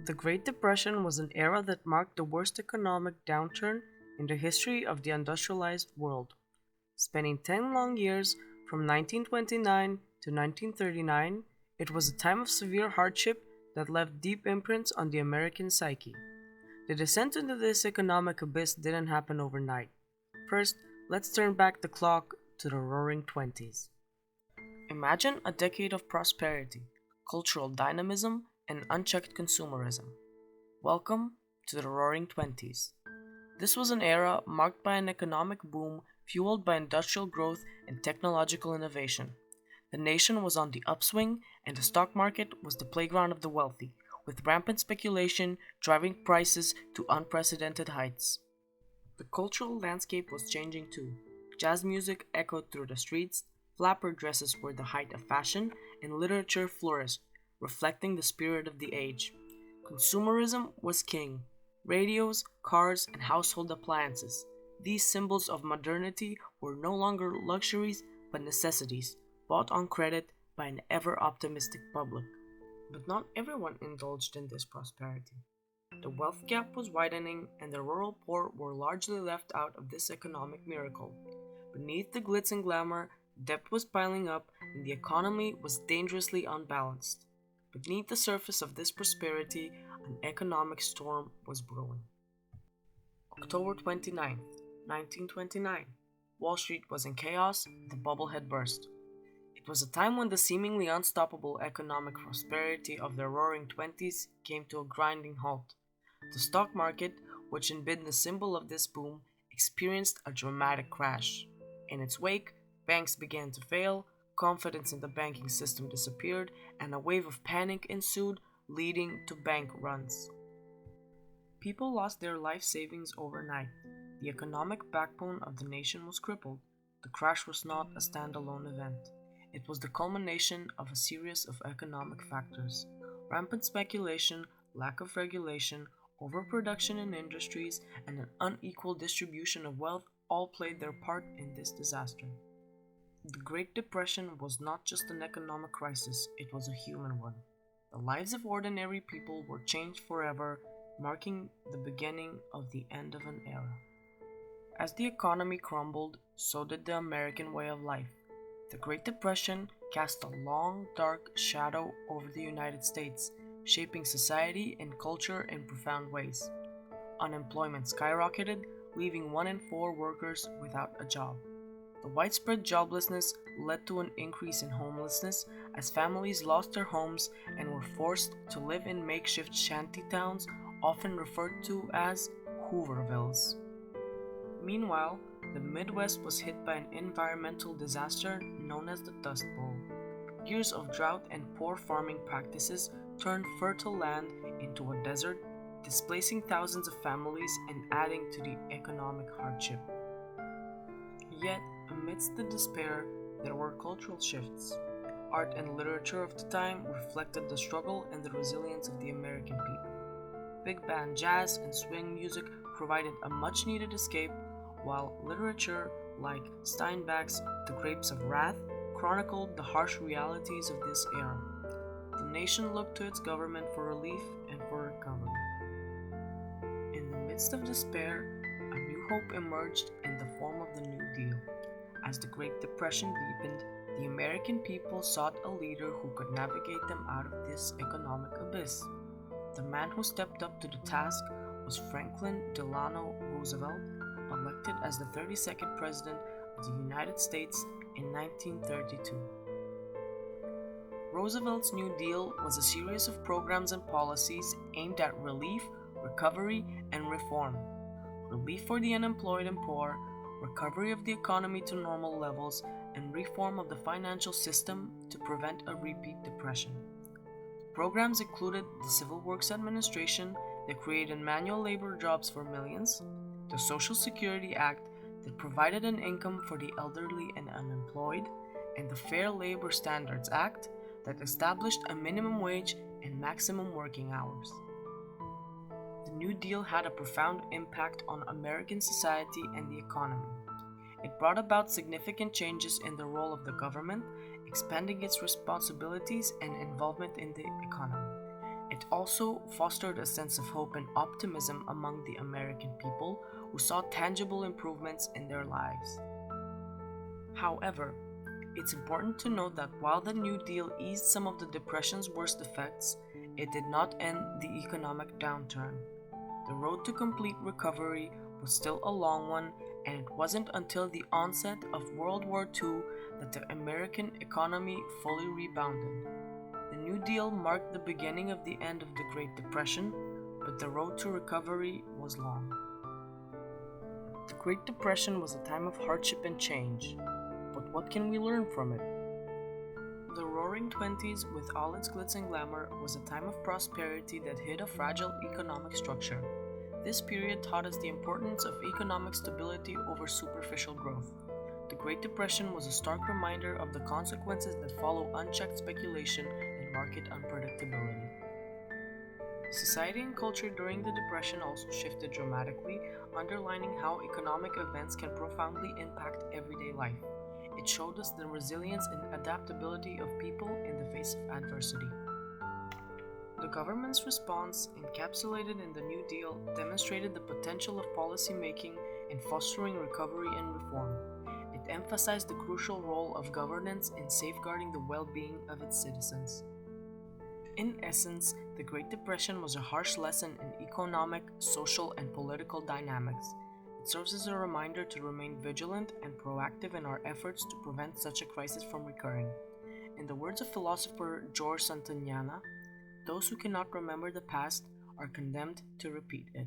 The Great Depression was an era that marked the worst economic downturn in the history of the industrialized world. Spanning 10 long years from 1929 to 1939, it was a time of severe hardship that left deep imprints on the American psyche. The descent into this economic abyss didn't happen overnight. First, let's turn back the clock to the Roaring Twenties. Imagine a decade of prosperity, cultural dynamism, and unchecked consumerism. Welcome to the Roaring Twenties. This was an era marked by an economic boom fueled by industrial growth and technological innovation. The nation was on the upswing, and the stock market was the playground of the wealthy, with rampant speculation driving prices to unprecedented heights. The cultural landscape was changing too. Jazz music echoed through the streets, flapper dresses were the height of fashion, and literature flourished, reflecting the spirit of the age. Consumerism was king. Radios, cars, and household appliances. These symbols of modernity were no longer luxuries but necessities, bought on credit by an ever optimistic public. But not everyone indulged in this prosperity. The wealth gap was widening, and the rural poor were largely left out of this economic miracle. Beneath the glitz and glamour, debt was piling up, and the economy was dangerously unbalanced. Beneath the surface of this prosperity, an economic storm was brewing. October 29th, 1929. Wall Street was in chaos, the bubble had burst. It was a time when the seemingly unstoppable economic prosperity of the Roaring Twenties came to a grinding halt. The stock market, which had been the symbol of this boom, experienced a dramatic crash. In its wake, banks began to fail, confidence in the banking system disappeared, and a wave of panic ensued, leading to bank runs. People lost their life savings overnight. The economic backbone of the nation was crippled. The crash was not a standalone event. It was the culmination of a series of economic factors. Rampant speculation, lack of regulation, overproduction in industries, and an unequal distribution of wealth all played their part in this disaster. The Great Depression was not just an economic crisis, it was a human one. The lives of ordinary people were changed forever, marking the beginning of the end of an era. As the economy crumbled, so did the American way of life. The Great Depression cast a long, dark shadow over the United States, shaping society and culture in profound ways. Unemployment skyrocketed, leaving 1 in 4 workers without a job. The widespread joblessness led to an increase in homelessness as families lost their homes and were forced to live in makeshift shanty towns, often referred to as Hoovervilles. Meanwhile, the Midwest was hit by an environmental disaster known as the Dust Bowl. Years of drought and poor farming practices turned fertile land into a desert, displacing thousands of families and adding to the economic hardship. Yet, amidst the despair, there were cultural shifts. Art and literature of the time reflected the struggle and the resilience of the American people. Big band jazz and swing music provided a much needed escape, while literature like Steinbeck's The Grapes of Wrath chronicled the harsh realities of this era. The nation looked to its government for relief and for recovery. In the midst of despair, a new hope emerged in the form of the New Deal. As the Great Depression deepened, the American people sought a leader who could navigate them out of this economic abyss. The man who stepped up to the task was Franklin Delano Roosevelt, elected as the 32nd President of the United States in 1932. Roosevelt's New Deal was a series of programs and policies aimed at relief, recovery, and reform. Relief for the unemployed and poor, recovery of the economy to normal levels, and reform of the financial system to prevent a repeat depression. Programs included the Civil Works Administration that created manual labor jobs for millions, the Social Security Act that provided an income for the elderly and unemployed, and the Fair Labor Standards Act that established a minimum wage and maximum working hours. The New Deal had a profound impact on American society and the economy. It brought about significant changes in the role of the government, expanding its responsibilities and involvement in the economy. It also fostered a sense of hope and optimism among the American people who saw tangible improvements in their lives. However, it's important to note that while the New Deal eased some of the Depression's worst effects, it did not end the economic downturn. The road to complete recovery was still a long one, and it wasn't until the onset of World War II that the American economy fully rebounded. The New Deal marked the beginning of the end of the Great Depression, but the road to recovery was long. The Great Depression was a time of hardship and change, but what can we learn from it? The Roaring Twenties, with all its glitz and glamour, was a time of prosperity that hid a fragile economic structure. This period taught us the importance of economic stability over superficial growth. The Great Depression was a stark reminder of the consequences that follow unchecked speculation and market unpredictability. Society and culture during the Depression also shifted dramatically, underlining how economic events can profoundly impact everyday life. It showed us the resilience and adaptability of people in the face of adversity. The government's response, encapsulated in the New Deal, demonstrated the potential of policymaking in fostering recovery and reform. It emphasized the crucial role of governance in safeguarding the well-being of its citizens. In essence, the Great Depression was a harsh lesson in economic, social, and political dynamics. It serves as a reminder to remain vigilant and proactive in our efforts to prevent such a crisis from recurring. In the words of philosopher George Santayana, those who cannot remember the past are condemned to repeat it.